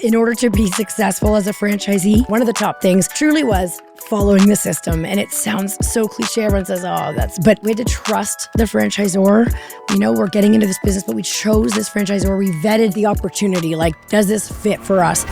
In order to be successful as a franchisee, one of the top things truly was following the system. And it sounds so cliche. Everyone says, but we had to trust the franchisor. We know we're getting into this business, but we chose this franchisor. We vetted the opportunity. Like, does this fit for us?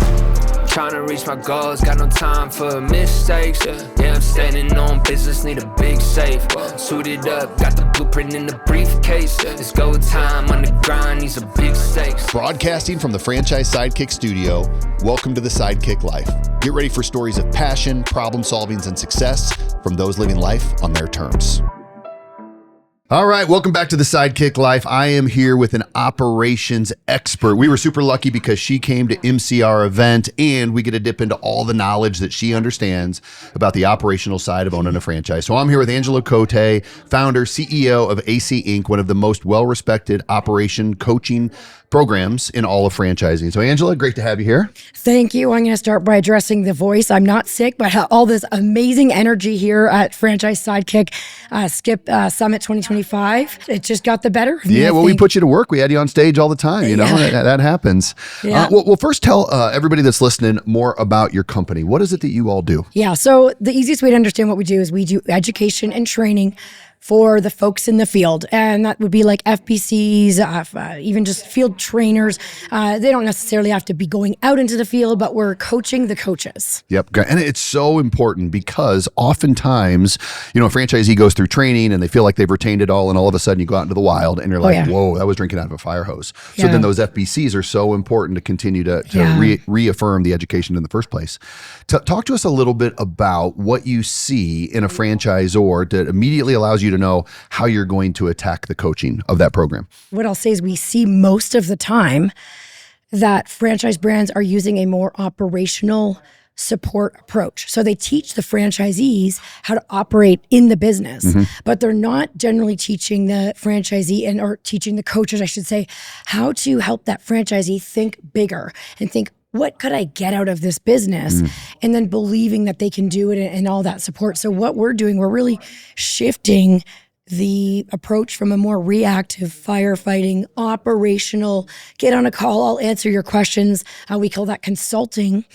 Trying to reach my goals, got no time for mistakes. Yeah, I'm standing on business, need a big safe. Suited up, got the blueprint in the briefcase. It's go time on the grind, these are big stakes. Broadcasting from the Franchise Sidekick studio, welcome to the Sidekick Life. Get ready for stories of passion, problem solvings, and success from those living life on their terms. All right, welcome back to the Sidekick Life. I am here with an operations expert. We were super lucky because she came to MC our event, and we get to dip into all the knowledge that she understands about the operational side of owning a franchise. So I'm here with Angela Coté, founder, CEO of AC Inc., one of the most well-respected operation coaching programs in all of franchising. So Angela, great to have you here. Thank you. I'm going to start by addressing the voice. I'm not sick, but all this amazing energy here at Franchise Sidekick Skip Summit 2025. It just got the better of me. Yeah, well, we put you to work. We had you on stage all the time. You know, that happens. Yeah. Well, first tell everybody that's listening more about your company. What is it that you all do? Yeah, so the easiest way to understand what we do is we do education and training for the folks in the field. And that would be like FBCs, even just field trainers. They don't necessarily have to be going out into the field, but we're coaching the coaches. Yep. And it's so important because oftentimes, you know, a franchisee goes through training and they feel like they've retained it all. And all of a sudden you go out into the wild and you're like, whoa, that was drinking out of a fire hose. So then those FBCs are so important to continue to reaffirm the education in the first place. Talk to us a little bit about what you see in a franchisor that immediately allows you to know how you're going to attack the coaching of that program. What I'll say is we see most of the time that franchise brands are using a more operational support approach. So they teach the franchisees how to operate in the business, but they're not generally teaching the franchisee or teaching the coaches, I should say, how to help that franchisee think bigger and think, what could I get out of this business? And then believing that they can do it and all that support. So what we're doing, we're really shifting the approach from a more reactive, firefighting, operational, get on a call, I'll answer your questions. We call that consulting,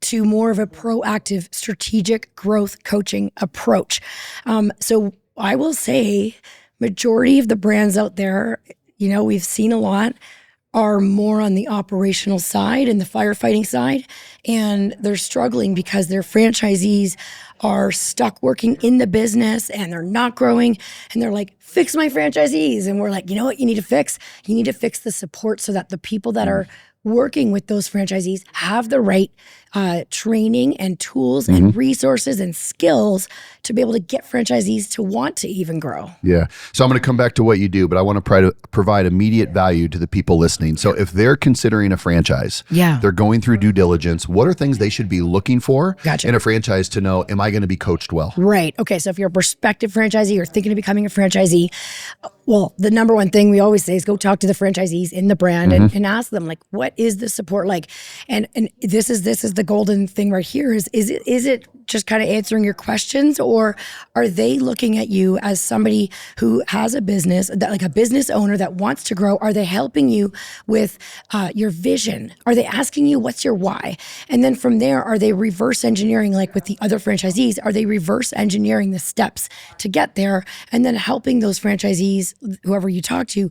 to more of a proactive, strategic growth coaching approach. So I will say majority of the brands out there, you know, we've seen a lot, are more on the operational side and the firefighting side. And they're struggling because their franchisees are stuck working in the business and they're not growing. And they're like, fix my franchisees. And we're like, you know what you need to fix? You need to fix the support so that the people that are working with those franchisees have the right training and tools and resources and skills to be able to get franchisees to want to even grow. Yeah. So I'm going to come back to what you do, but I want to provide immediate value to the people listening. So if they're considering a franchise, they're going through due diligence, what are things they should be looking for in a franchise to know, am I going to be coached well? Right. Okay. So if you're a prospective franchisee or thinking of becoming a franchisee, well, the number one thing we always say is go talk to the franchisees in the brand and ask them, like, what is the support like? And this is the golden thing right here is it just kind of answering your questions, or are they looking at you as somebody who has a business, like a business owner that wants to grow? Are they helping you with your vision? Are they asking you what's your why? And then from there, are they reverse engineering, like with the other franchisees? Are they reverse engineering the steps to get there, and then helping those franchisees, whoever you talk to,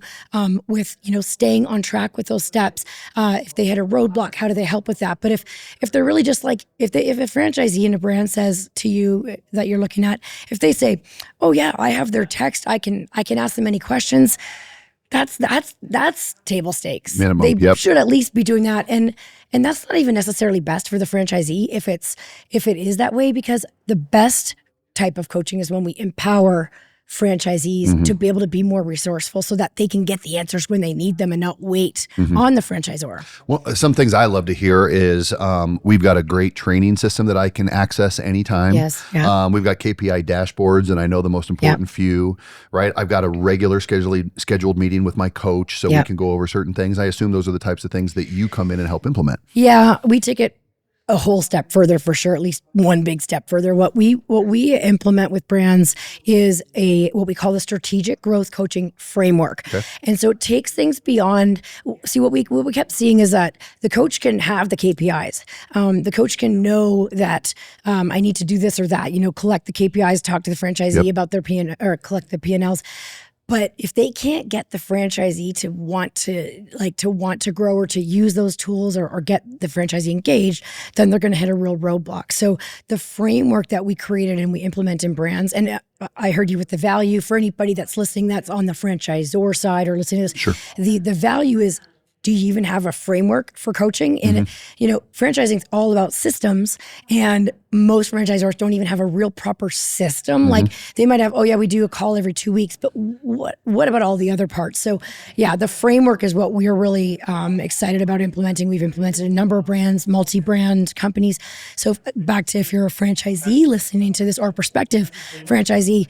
with, you know, staying on track with those steps? If they had a roadblock, how do they help with that? But if they're really just like, if a franchisee in a brand says to you that you're looking at, if they say, oh yeah, I have their text, I can ask them any questions, that's table stakes. Minimum, they should at least be doing that. And that's not even necessarily best for the franchisee if it is that way, because the best type of coaching is when we empower franchisees to be able to be more resourceful so that they can get the answers when they need them and not wait on the franchisor. Well, some things I love to hear is we've got a great training system that I can access anytime. Yes. Yeah. We've got KPI dashboards, and I know the most important few, right? I've got a regular scheduled meeting with my coach so we can go over certain things. I assume those are the types of things that you come in and help implement. Yeah, we take it a whole step further for sure, at least one big step further. What we implement with brands is what we call the strategic growth coaching framework. Okay. And so it takes things beyond. See, what we kept seeing is that the coach can have the KPIs. The coach can know that I need to do this or that, collect the KPIs, talk to the franchisee about their collect the P&Ls. But if they can't get the franchisee to want to grow or to use those tools or get the franchisee engaged, then they're going to hit a real roadblock. So the framework that we created and we implement in brands, and I heard you with the value for anybody that's listening, that's on the franchisor side or listening to this. Sure. The value is, do you even have a framework for coaching? And, franchising is all about systems, and most franchisors don't even have a real proper system. Like they might have, we do a call every 2 weeks, but what about all the other parts? So yeah, the framework is what we're really excited about implementing. We've implemented a number of brands, multi-brand companies. So back to if you're a franchisee listening to this or a prospective franchisee,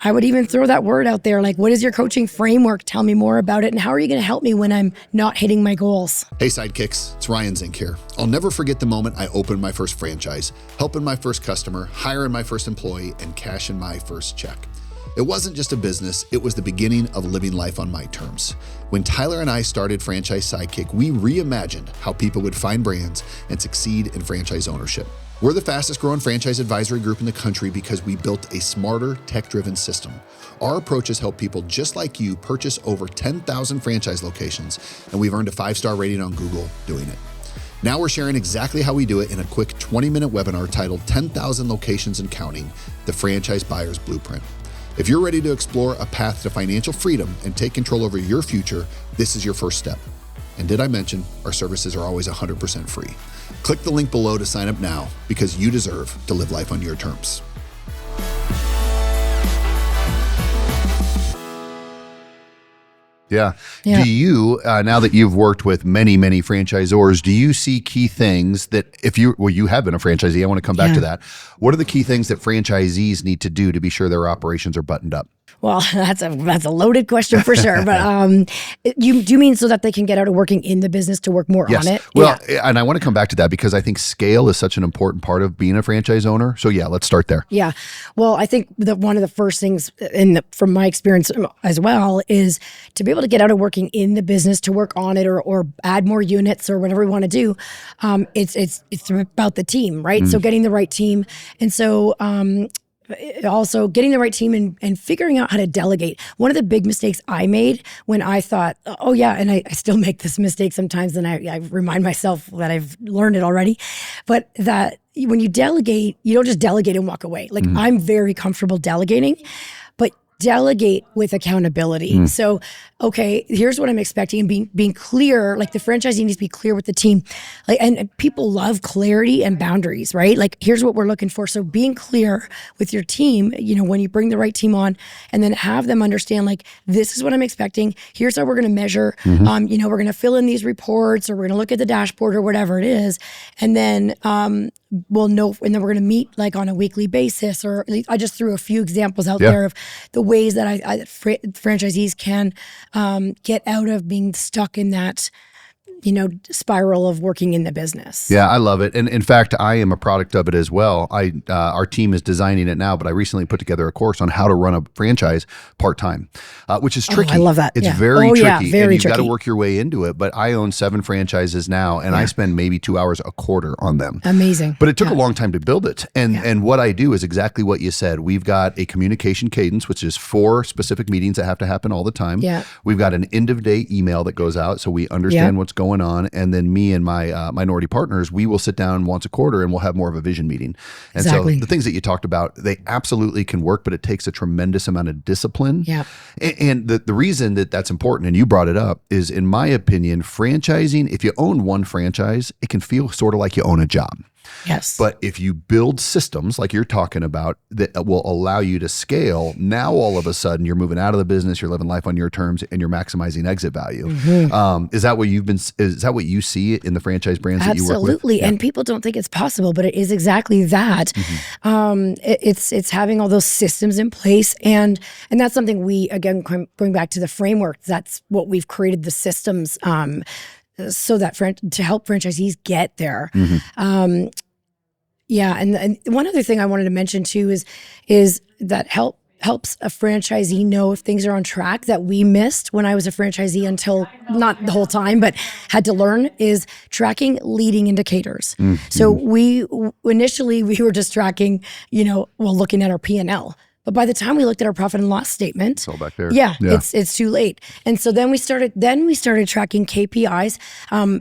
I would even throw that word out there, like, what is your coaching framework? Tell me more about it. And how are you going to help me when I'm not hitting my goals? Hey, Sidekicks, it's Ryan Zink here. I'll never forget the moment I opened my first franchise, helping my first customer, hiring my first employee, and cashing my first check. It wasn't just a business, it was the beginning of living life on my terms. When Tyler and I started Franchise Sidekick, we reimagined how people would find brands and succeed in franchise ownership. We're the fastest growing franchise advisory group in the country because we built a smarter, tech-driven system. Our approach has helped people just like you purchase over 10,000 franchise locations, and we've earned a 5-star rating on Google doing it. Now we're sharing exactly how we do it in a quick 20-minute webinar titled 10,000 Locations and Counting, the Franchise Buyer's Blueprint. If you're ready to explore a path to financial freedom and take control over your future, this is your first step. And did I mention our services are always 100% free? Click the link below to sign up now because you deserve to live life on your terms. Yeah. Do you, now that you've worked with many, many franchisors, do you see key things that you have been a franchisee, I want to come back to that. What are the key things that franchisees need to do to be sure their operations are buttoned up? Well, that's a loaded question for sure. But you do mean so that they can get out of working in the business to work more on it? Well, and I want to come back to that because I think scale is such an important part of being a franchise owner. So yeah, let's start there. Yeah. Well, I think that one of the first things from my experience as well is to be able to get out of working in the business to work on it or add more units or whatever we want to do. It's about the team, right? So getting the right team. And so also getting the right team and figuring out how to delegate. One of the big mistakes I made when I thought, and I still make this mistake sometimes, and I remind myself that I've learned it already, but that when you delegate, you don't just delegate and walk away. Like I'm very comfortable delegating, but delegate with accountability. So, okay, here's what I'm expecting, and being clear. Like the franchisee needs to be clear with the team. Like, and people love clarity and boundaries, right? Like, here's what we're looking for. So being clear with your team, when you bring the right team on, and then have them understand, like, this is what I'm expecting. Here's how we're going to measure. We're going to fill in these reports, or we're going to look at the dashboard, or whatever it is, and then we'll know. And then we're going to meet like on a weekly basis. Or I just threw a few examples out there of the ways that franchisees can get out of being stuck in that spiral of working in the business. Yeah, I love it. And in fact, I am a product of it as well. Our team is designing it now, but I recently put together a course on how to run a franchise part-time, which is tricky. I love that. It's very tricky. And you've got to work your way into it. But I own 7 franchises now, and I spend maybe 2 hours a quarter on them. Amazing. But it took a long time to build it. And what I do is exactly what you said. We've got a communication cadence, which is 4 specific meetings that have to happen all the time. Yeah. We've got an end-of-day email that goes out so we understand what's going on, and then me and my minority partners, we will sit down once a quarter and we'll have more of a vision meeting. And so the things that you talked about, they absolutely can work, but it takes a tremendous amount of discipline. Yeah. And the reason that that's important, and you brought it up, is in my opinion, franchising, if you own one franchise, it can feel sort of like you own a job. Yes. But if you build systems like you're talking about that will allow you to scale, now all of a sudden you're moving out of the business, you're living life on your terms, and you're maximizing exit value. Is that what you see in the franchise brands that you work with? Absolutely. And people don't think it's possible, but it is exactly that. It's having all those systems in place. And that's something we, again, going back to the framework, that's what we've created the systems so that to help franchisees get there. And one other thing I wanted to mention too is that helps a franchisee know if things are on track that we missed when I was a franchisee until not the whole time, but had to learn is tracking leading indicators. So initially we were just tracking, looking at our P&L. But by the time we looked at our profit and loss statement, it's all back there. It's too late. And so then we started tracking KPIs.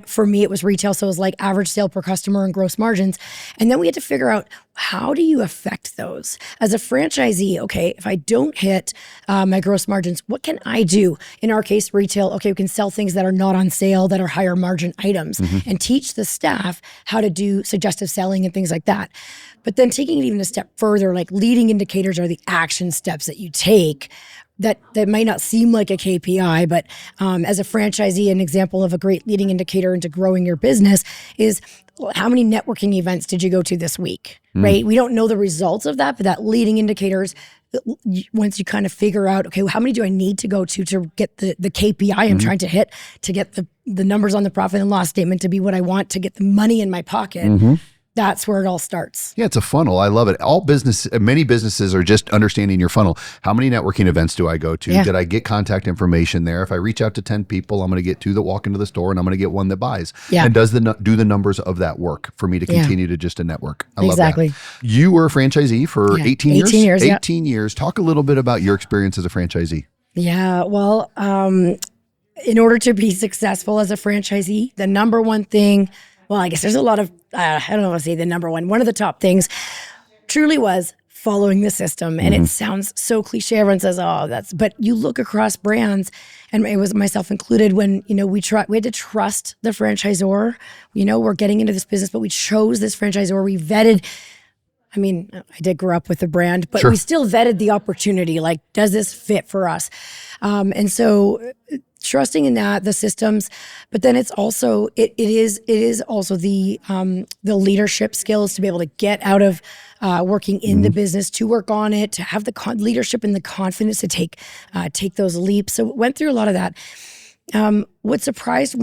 For me, it was retail. So it was like average sale per customer and gross margins. And then we had to figure out, how do you affect those? As a franchisee, okay, if I don't hit my gross margins, what can I do? In our case, retail, okay, we can sell things that are not on sale, that are higher margin items, and teach the staff how to do suggestive selling and things like that. But then taking it even a step further, like leading indicators are the action steps that you take that might not seem like a KPI, but as a franchisee, an example of a great leading indicator into growing your business is how many networking events did you go to this week, right? We don't know the results of that, but that leading indicators, once you kind of figure out, okay, how many do I need to go to get the KPI I'm trying to hit, to get the numbers on the profit and loss statement to be what I want, to get the money in my pocket. That's where it all starts. Yeah, it's a funnel. I love it. Many businesses are just understanding your funnel. How many networking events do I go to? Did I get contact information there? If I reach out to 10 people, I'm going to get 2 that walk into the store and I'm going to get 1 that buys. And do the numbers of that work for me to continue to just network? I love that. You were a franchisee for 18 years? 18 years, 18 years. Talk a little bit about your experience as a franchisee. Yeah, well, in order to be successful as a franchisee, the number one thing, well, I guess there's a lot of, I don't know if I say the number one. One of the top things truly was following the system. And it sounds so cliche. Everyone says, but you look across brands, and it was myself included, when, we had to trust the franchisor. We're getting into this business, but we chose this franchisor. We vetted. I mean, I did grow up with the brand, but we still vetted the opportunity. Like, does this fit for us? And so trusting in that, the systems, but then it's also, it is also the leadership skills to be able to get out of working in the business, to work on it, to have the leadership and the confidence to take those leaps. So went through a lot of that. One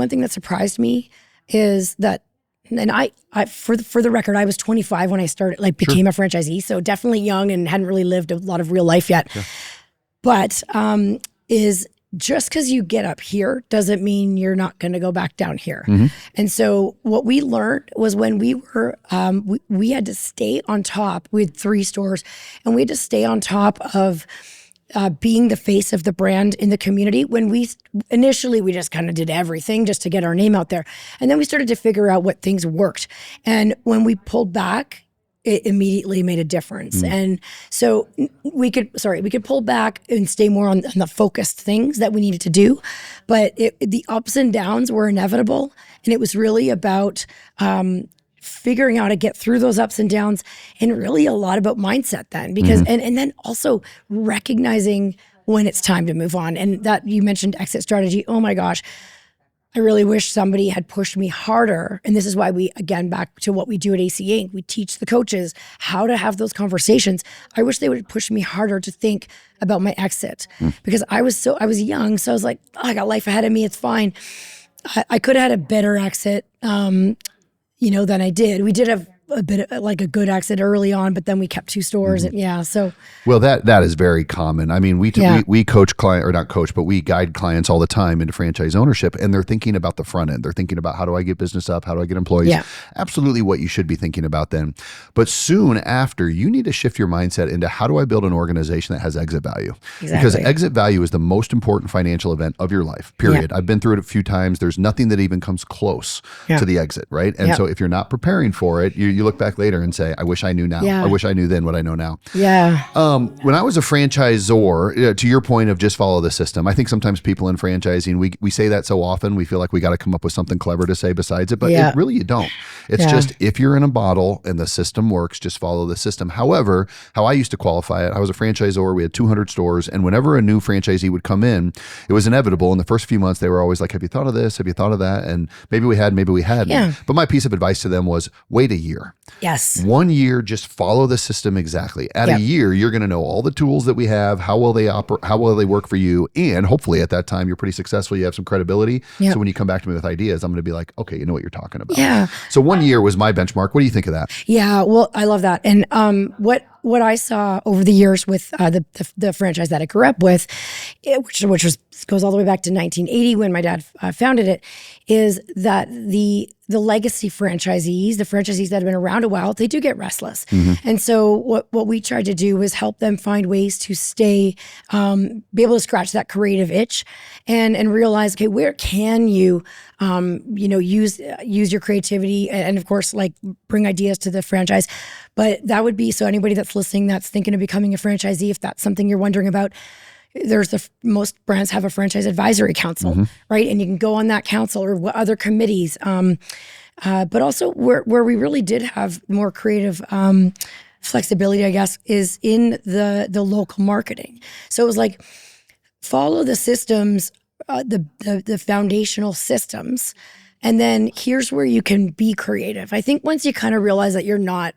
thing that surprised me is that, and I for the record, I was 25 when I started, became a franchisee. So definitely young and hadn't really lived a lot of real life yet. But is just because you get up here doesn't mean you're not going to go back down here. And so what we learned was, when we were, we had to stay on top. We had 3 stores, and we had to stay on top of being the face of the brand in the community. When initially we just kind of did everything just to get our name out there. And then we started to figure out what things worked. And when we pulled back, it immediately made a difference. And so we could pull back and stay more on the focused things that we needed to do. But the ups and downs were inevitable. And it was really about figuring out how to get through those ups and downs, and really a lot about mindset then, because, and then also recognizing when it's time to move on. And that, you mentioned exit strategy. Oh my gosh. I really wish somebody had pushed me harder. And this is why back to what we do at AC Inc., we teach the coaches how to have those conversations. I wish they would push me harder to think about my exit, because I was young. So I was like, I got life ahead of me. It's fine. I could have had a better exit, than I did. We did have a bit of a good exit early on, but then we kept 2 stores. Well, that is very common. I mean, we coach we guide clients all the time into franchise ownership, and they're thinking about the front end. They're thinking about, how do I get business up? How do I get employees? Absolutely what you should be thinking about then. But soon after, you need to shift your mindset into, how do I build an organization that has exit value? Because exit value is the most important financial event of your life, period. I've been through it a few times. There's nothing that even comes close to the exit, right? And so if you're not preparing for it, you look back later and say, I wish I knew now. I wish I knew then what I know now. When I was a franchisor, to your point of just follow the system, I think sometimes people in franchising, we say that so often, we feel like we got to come up with something clever to say besides it, but really you don't. It's just, if you're in a bottle and the system works, just follow the system. However, how I used to qualify it, I was a franchisor. We had 200 stores. And whenever a new franchisee would come in, it was inevitable. In the first few months, they were always like, have you thought of this? Have you thought of that? And maybe we had, maybe we hadn't. Yeah. But my piece of advice to them was wait a year. Yes. 1 year, just follow the system exactly. At Yep. a year, you're going to know all the tools that we have, how well they operate, how well they work for you. And hopefully at that time, you're pretty successful. You have some credibility. Yep. So when you come back to me with ideas, I'm going to be like, okay, you know what you're talking about. Yeah. So 1 year was my benchmark. What do you think of that? Yeah, well, I love that. And what I saw over the years with the franchise that I grew up with, which goes all the way back to 1980 when my dad founded it, is that the legacy franchisees, the franchisees that have been around a while, they do get restless. And so what we tried to do was help them find ways to stay, be able to scratch that creative itch and realize, okay, where can you, use your creativity and of course, like bring ideas to the franchise. But that would be, so anybody that's listening, that's thinking of becoming a franchisee, if that's something you're wondering about, most brands have a franchise advisory council, right? And you can go on that council or other committees. But also where we really did have more creative flexibility, I guess, is in the local marketing. So it was like, follow the systems, the foundational systems, and then here's where you can be creative. I think once you kind of realize that you're not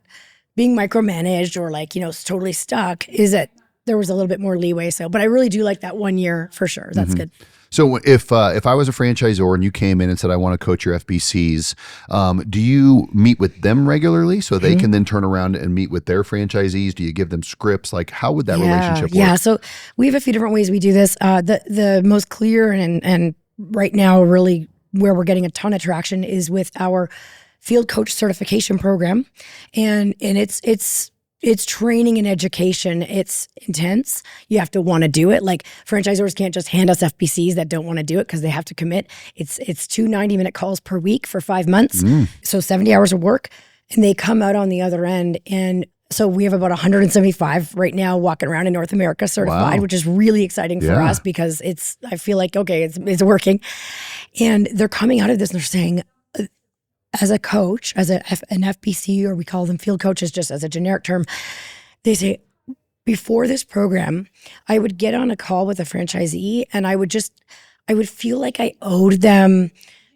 being micromanaged or like, totally stuck, is that there was a little bit more leeway. So, but I really do like that 1 year for sure. That's good. So if I was a franchisor and you came in and said, I want to coach your FBCs, do you meet with them regularly so they can then turn around and meet with their franchisees? Do you give them scripts? Like how would that relationship work? Yeah. So we have a few different ways we do this. The most clear and right now really where we're getting a ton of traction is with our field coach certification program. And it's training and education. It's intense. You have to want to do it. Like franchisors can't just hand us FBCs that don't want to do it because they have to commit. It's 2 90-minute calls per week for 5 months. So 70 hours of work, and they come out on the other end. And so we have about 175 right now walking around in North America certified, which is really exciting for us because I feel like, okay, it's working. And they're coming out of this and they're saying, as a coach, as an FBC, or we call them field coaches just as a generic term, they say, before this program, I would get on a call with a franchisee and I would feel like I owed them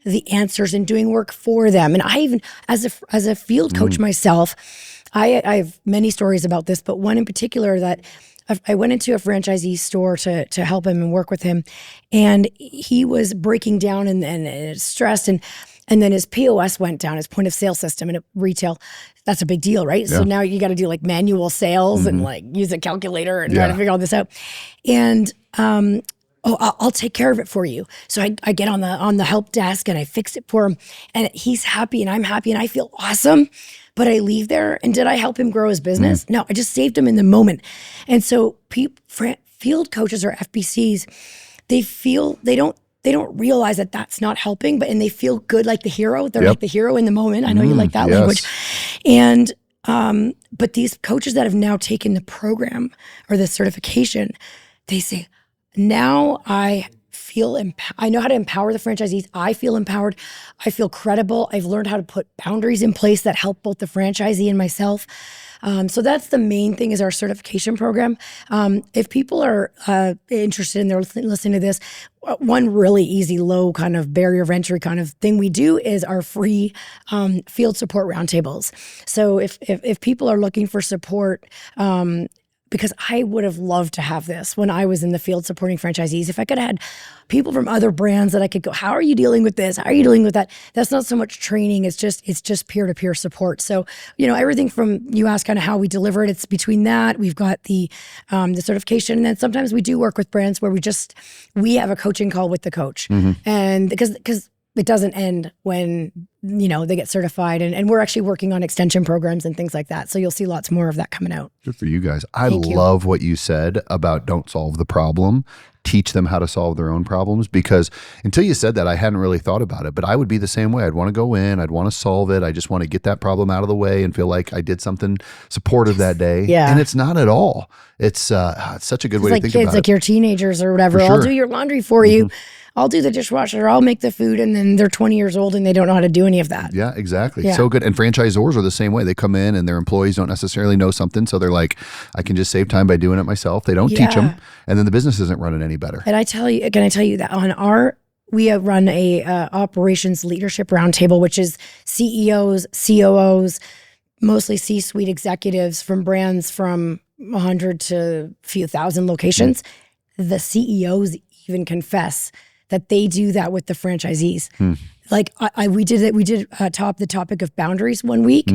the answers and doing work for them. And I even, as a field coach myself, I have many stories about this, but one in particular that I went into a franchisee store to help him and work with him, and he was breaking down and stressed, and then his POS went down, his point of sale system in retail. That's a big deal, right? Yeah. So now you got to do like manual sales and like use a calculator and try to figure all this out. And I'll take care of it for you. So I get on the help desk and I fix it for him, and he's happy and I'm happy and I feel awesome. But I leave there, and did I help him grow his business? No, I just saved him in the moment. And so field coaches or FBCs, they don't realize that that's not helping, and they feel good like the hero. They're like the hero in the moment. I know you like that language. And but these coaches that have now taken the program or the certification, they say, now I know how to empower the franchisees. I feel empowered. I feel credible. I've learned how to put boundaries in place that help both the franchisee and myself. So that's the main thing, is our certification program. If people are interested and they're listening to this, one really easy, low kind of barrier of entry kind of thing we do is our free field support roundtables. So if people are looking for support, because I would have loved to have this when I was in the field supporting franchisees. If I could have had people from other brands that I could go, how are you dealing with this? How are you dealing with that? That's not so much training. It's just peer-to-peer support. So, everything from, you ask kind of how we deliver it. It's between that. We've got the certification. And then sometimes we do work with brands where we have a coaching call with the coach. And because it doesn't end when, they get certified, and we're actually working on extension programs and things like that. So you'll see lots more of that coming out. Good for you guys. I love what you said about don't solve the problem. teach them how to solve their own problems, because until you said that, I hadn't really thought about it, but I would be the same way. I'd want to go in, I'd want to solve it. I just want to get that problem out of the way and feel like I did something supportive that day. Yeah. And it's not at all. It's such a good way to think kids, about like it. your teenagers or whatever. For I'll sure. do your laundry for you. I'll do the dishwasher. I'll make the food. And then they're 20 years old and they don't know how to do any of that. Yeah, exactly. Yeah. So good. And franchisors are the same way. They come in and their employees don't necessarily know something. So they're like, I can just save time by doing it myself. They don't teach them. And then the business isn't running any better. And can I tell you that we run a operations leadership roundtable, which is CEOs, COOs, mostly C-suite executives from brands from 100 to a few thousand locations. The CEOs even confess that they do that with the franchisees. Like we did the topic of boundaries one week,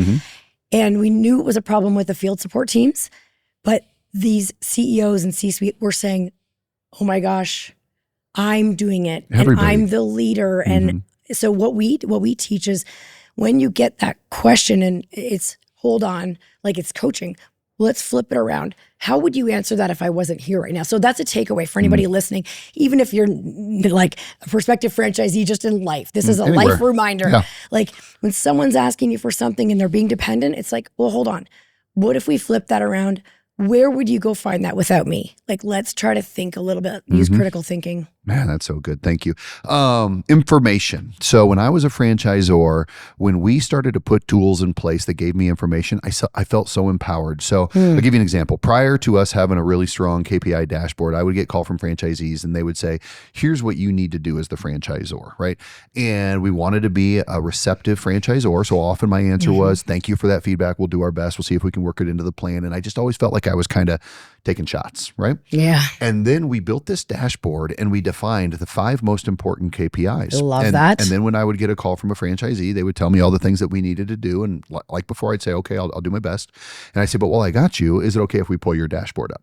and we knew it was a problem with the field support teams, but these CEOs and C-suite were saying, oh my gosh, I'm doing it. Everybody. And I'm the leader. And so what we teach is when you get that question and it's, hold on, like it's coaching, let's flip it around. How would you answer that if I wasn't here right now? So that's a takeaway for anybody listening, even if you're like a prospective franchisee just in life. This is a life reminder. Yeah. Like when someone's asking you for something and they're being dependent, it's like, well, hold on. What if we flip that around? Where would you go find that without me? Like, let's try to think a little bit, use critical thinking. Man, that's so good. Thank you. Information. So when I was a franchisor, when we started to put tools in place that gave me information, I felt so empowered. So I'll give you an example. Prior to us having a really strong KPI dashboard, I would get called from franchisees and they would say, here's what you need to do as the franchisor, right? And we wanted to be a receptive franchisor. So often my answer was, thank you for that feedback. We'll do our best. We'll see if we can work it into the plan. And I just always felt like I was kind of taking shots, right? Yeah. And then we built this dashboard and we defined the 5 most important KPIs. Love that. And then when I would get a call from a franchisee, they would tell me all the things that we needed to do. And like before, I'd say, okay, I'll do my best. And I say, but while I got you, is it okay if we pull your dashboard up?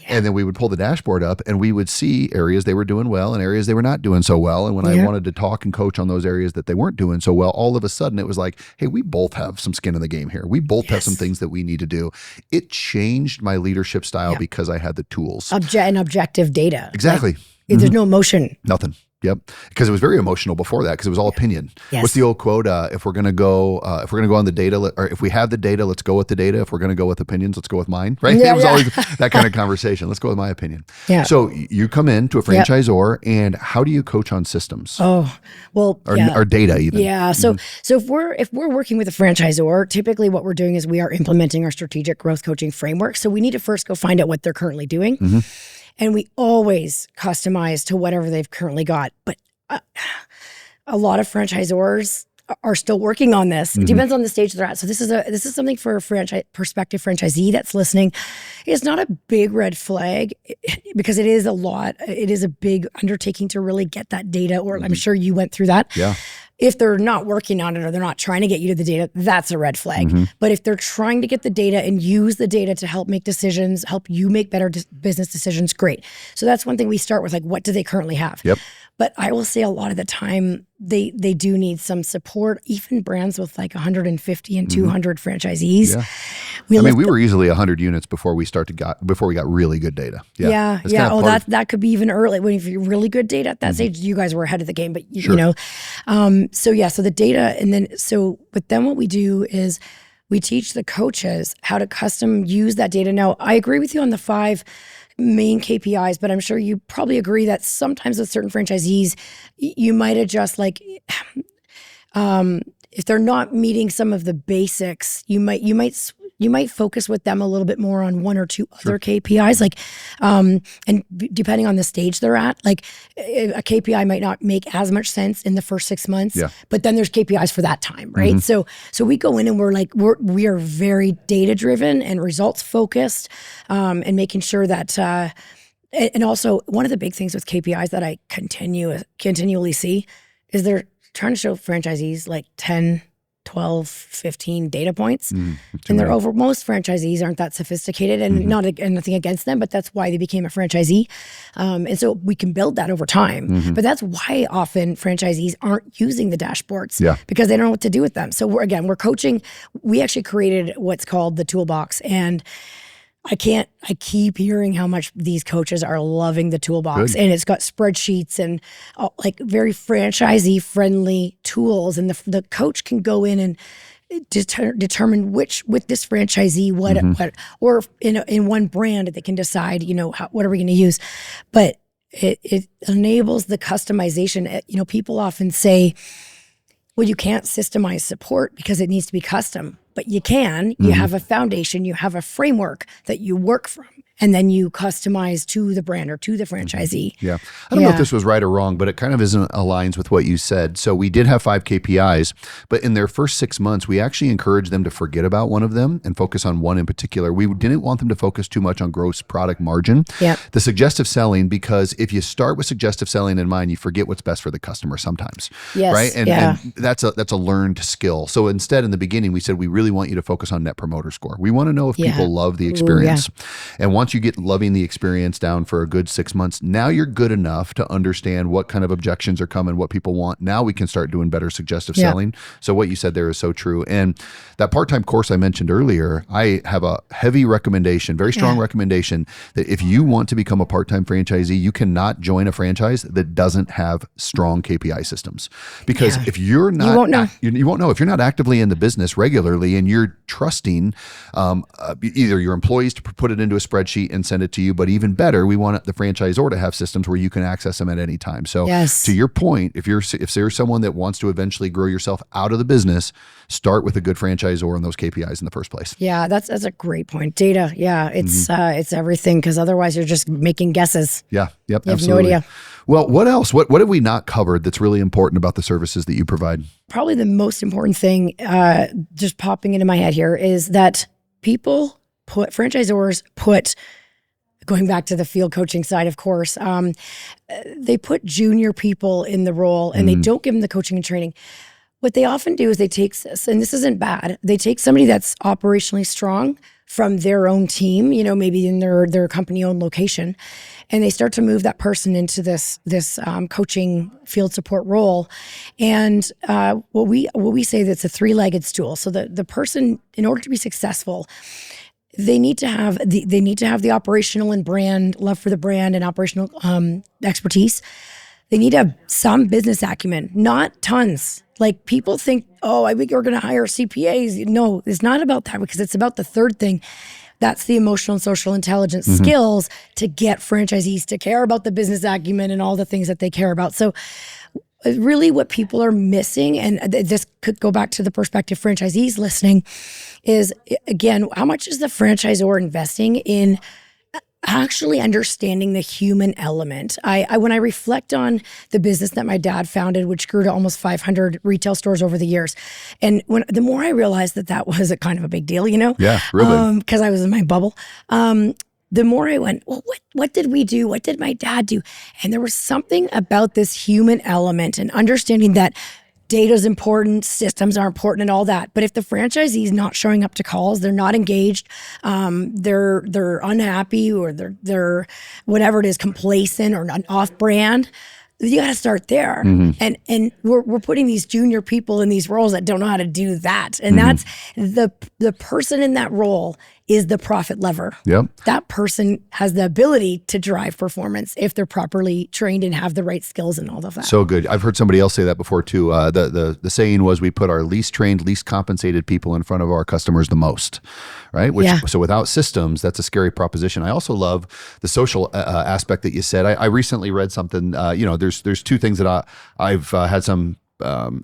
And then we would pull the dashboard up and we would see areas they were doing well and areas they were not doing so well. And when I wanted to talk and coach on those areas that they weren't doing so well, all of a sudden it was like, hey, we both have some skin in the game here. We both have some things that we need to do. It changed my leadership style because I had the tools. And objective data. Exactly. Like, there's no emotion. Nothing. Yep. Because it was very emotional before that because it was all opinion. Yes. What's the old quote? If we're going to go on the data, or if we have the data, let's go with the data. If we're going to go with opinions, let's go with mine. Right. Yeah, it was always that kind of conversation. Let's go with my opinion. Yeah. So you come into a franchisor and how do you coach on systems? Oh, well, or data even. Yeah. So if we're working with a franchisor, typically what we're doing is we are implementing our strategic growth coaching framework. So we need to first go find out what they're currently doing. And we always customize to whatever they've currently got. But a lot of franchisors are still working on this. It depends on the stage they're at. So this is something for a prospective franchisee that's listening. It's not a big red flag because it is a lot. It is a big undertaking to really get that data, or I'm sure you went through that. Yeah. If they're not working on it or they're not trying to get you to the data, that's a red flag. But if they're trying to get the data and use the data to help make decisions, help you make better business decisions, great. So that's one thing we start with, like, what do they currently have? Yep. But I will say a lot of the time they do need some support, even brands with like 150 and 200 franchisees. Yeah. We were easily 100 units before we got really good data. Yeah. Oh, that could be even early. When if you're really good data at that stage, you guys were ahead of the game. But you know, so the data, and then but then what we do is we teach the coaches how to custom use that data. Now, I agree with you on the 5 main KPIs, but I'm sure you probably agree that sometimes with certain franchisees, you might adjust, like, if they're not meeting some of the basics, you might focus with them a little bit more on 1 or 2 other KPIs, like, and depending on the stage they're at, like a KPI might not make as much sense in the first 6 months, but then there's KPIs for that time, right? So we go in and we are very data driven and results focused, and making sure that, and also one of the big things with KPIs that I continually see is they're trying to show franchisees like 10, 12, 15 data points. And most franchisees aren't that sophisticated, and and nothing against them, but that's why they became a franchisee. And so we can build that over time. But that's why often franchisees aren't using the dashboards because they don't know what to do with them. So we're coaching. We actually created what's called the toolbox, and I keep hearing how much these coaches are loving the toolbox. Good. And it's got spreadsheets and like very franchisee friendly tools. And the coach can go in and determine which, with this franchisee, what, or in one brand, they can decide, what are we going to use? But it enables the customization. People often say, well, you can't systemize support because it needs to be custom, but you can. You have a foundation, you have a framework that you work from, and then you customize to the brand or to the franchisee. Yeah. I don't know if this was right or wrong, but it kind of aligns with what you said. So we did have 5 KPIs, but in their first 6 months, we actually encouraged them to forget about one of them and focus on one in particular. We didn't want them to focus too much on gross product margin. Yeah. The suggestive selling, because if you start with suggestive selling in mind, you forget what's best for the customer sometimes. Yes. Right. And that's a learned skill. So instead, in the beginning, we said, we really want you to focus on Net Promoter Score. We want to know if people love the experience. And once you get loving the experience down for a good 6 months, now you're good enough to understand what kind of objections are coming, what people want. Now we can start doing better suggestive selling. So what you said there is so true. And that part-time course I mentioned earlier, I have a heavy recommendation, very strong recommendation, that if you want to become a part-time franchisee, you cannot join a franchise that doesn't have strong KPI systems. Because if you're not, you won't know. You won't know if you're not actively in the business regularly and you're trusting either your employees to put it into a spreadsheet and send it to you, but even better, we want the franchisor to have systems where you can access them at any time. So to your point, if there's someone that wants to eventually grow yourself out of the business, start with a good franchisor and those KPIs in the first place. Yeah, that's a great point. Data, it's everything, because otherwise you're just making guesses. Yeah, yep, you absolutely. have no idea. Well, what else? What have we not covered that's really important about the services that you provide? Probably the most important thing, just popping into my head here, is that franchisors put, going back to the field coaching side, of course, they put junior people in the role and they don't give them the coaching and training. What they often do is they take this, and this isn't bad, they take somebody that's operationally strong from their own team, maybe in their company-owned location, and they start to move that person into this coaching field support role. And what we say, that's a 3-legged stool. So the person, in order to be successful, they need to have the operational and brand love for the brand and operational expertise. They need to have some business acumen, not tons. Like, people think, I think we're going to hire CPAs. No, it's not about that, because it's about the third thing. That's the emotional and social intelligence skills to get franchisees to care about the business acumen and all the things that they care about. So really what people are missing, and this could go back to the prospective franchisees listening, is, again, how much is the franchisor investing in actually understanding the human element? When I reflect on the business that my dad founded, which grew to almost 500 retail stores over the years, and the more I realized that was a kind of a big deal, Yeah, really. because I was in my bubble. The more I went, well, what did we do? What did my dad do? And there was something about this human element and understanding that data is important, systems are important, and all that. But if the franchisee is not showing up to calls, they're not engaged, they're unhappy, or they're whatever it is, complacent or not off-brand, you got to start there. And we're putting these junior people in these roles that don't know how to do that. And that's the person in that role is the profit lever. Yep. That person has the ability to drive performance if they're properly trained and have the right skills and all of that. So good. I've heard somebody else say that before too. The saying was, we put our least trained, least compensated people in front of our customers the most, right? So without systems, that's a scary proposition. I also love the social aspect that you said. I recently read something, there's 2 things that I've had some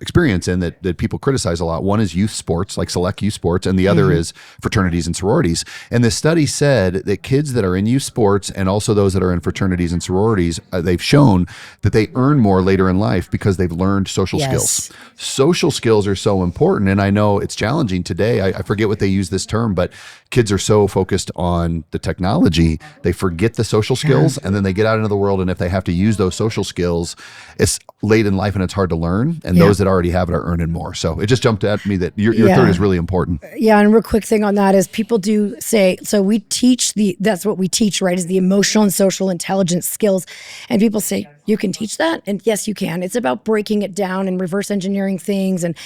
experience in that people criticize a lot. One is youth sports, like select youth sports, and the other is fraternities and sororities. And the study said that kids that are in youth sports and also those that are in fraternities and sororities, they've shown that they earn more later in life because they've learned social skills. Social skills are so important, and I know it's challenging today. I forget what they use this term, but kids are so focused on the technology, they forget the social skills, and then they get out into the world, and if they have to use those social skills, it's late in life and it's hard to learn. And those that already have it are earning more. So it just jumped at me that your third is really important. Yeah. And a real quick thing on that is, people do say, so we teach that's what we teach, right? Is the emotional and social intelligence skills. And people say, you can teach that? And yes, you can. It's about breaking it down and reverse engineering things and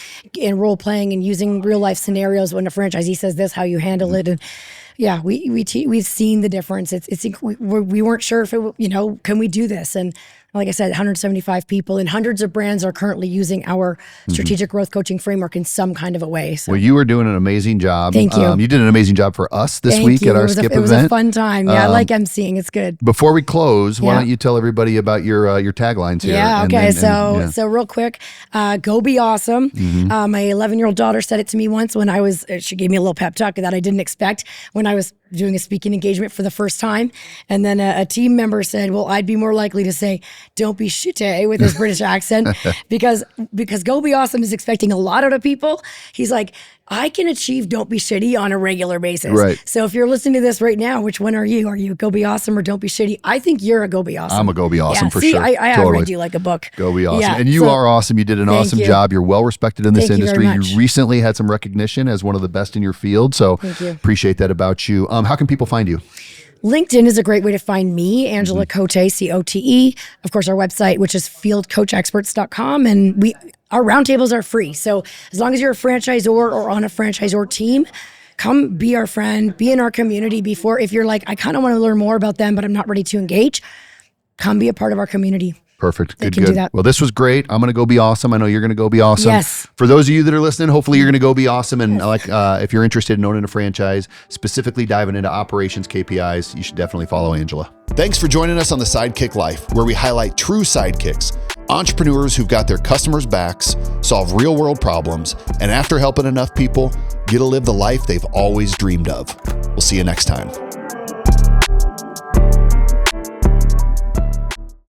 role playing and using real life scenarios. When a franchisee says this, how you handle it. And Yeah, we've seen the difference. We weren't sure if it, can we do this? And like I said, 175 people and hundreds of brands are currently using our strategic growth coaching framework in some kind of a way. So. Well, you are doing an amazing job. Thank you. You did an amazing job for us this week at our Skip event. It was a fun time. Yeah, I like emceeing. It's good. Before we close, why don't you tell everybody about your taglines here? Yeah. Okay. So real quick, go be awesome. My 11-year-old daughter said it to me once when she gave me a little pep talk that I didn't expect when I was doing a speaking engagement for the first time. And then a team member said, well, I'd be more likely to say, don't be shitty with his British accent because go be awesome is expecting a lot out of people. He's like, I can achieve don't be shitty on a regular basis. Right. So if you're listening to this right now, which one are you? Are you a go be awesome or don't be shitty? I think you're a go be awesome. I'm a go be awesome for sure. I have read you like a book. Go be awesome. Yeah, and you are awesome. You did an awesome job. You're well respected in this industry. You recently had some recognition as one of the best in your field. So appreciate that about you. How can people find you? LinkedIn is a great way to find me, Angela Coté, Cote. Of course, our website, which is fieldcoachexperts.com. And our roundtables are free. So as long as you're a franchisor or on a franchisor team, come be our friend, be in our community if you're like, I kind of want to learn more about them, but I'm not ready to engage, come be a part of our community. Perfect. Good. Do that. Well, this was great. I'm going to go be awesome. I know you're going to go be awesome. Yes. For those of you that are listening, hopefully you're going to go be awesome. And if you're interested in owning a franchise, specifically diving into operations KPIs, you should definitely follow Angela. Thanks for joining us on the Sidekick Life, where we highlight true sidekicks, entrepreneurs who've got their customers' backs, solve real world problems, and after helping enough people, get to live the life they've always dreamed of. We'll see you next time.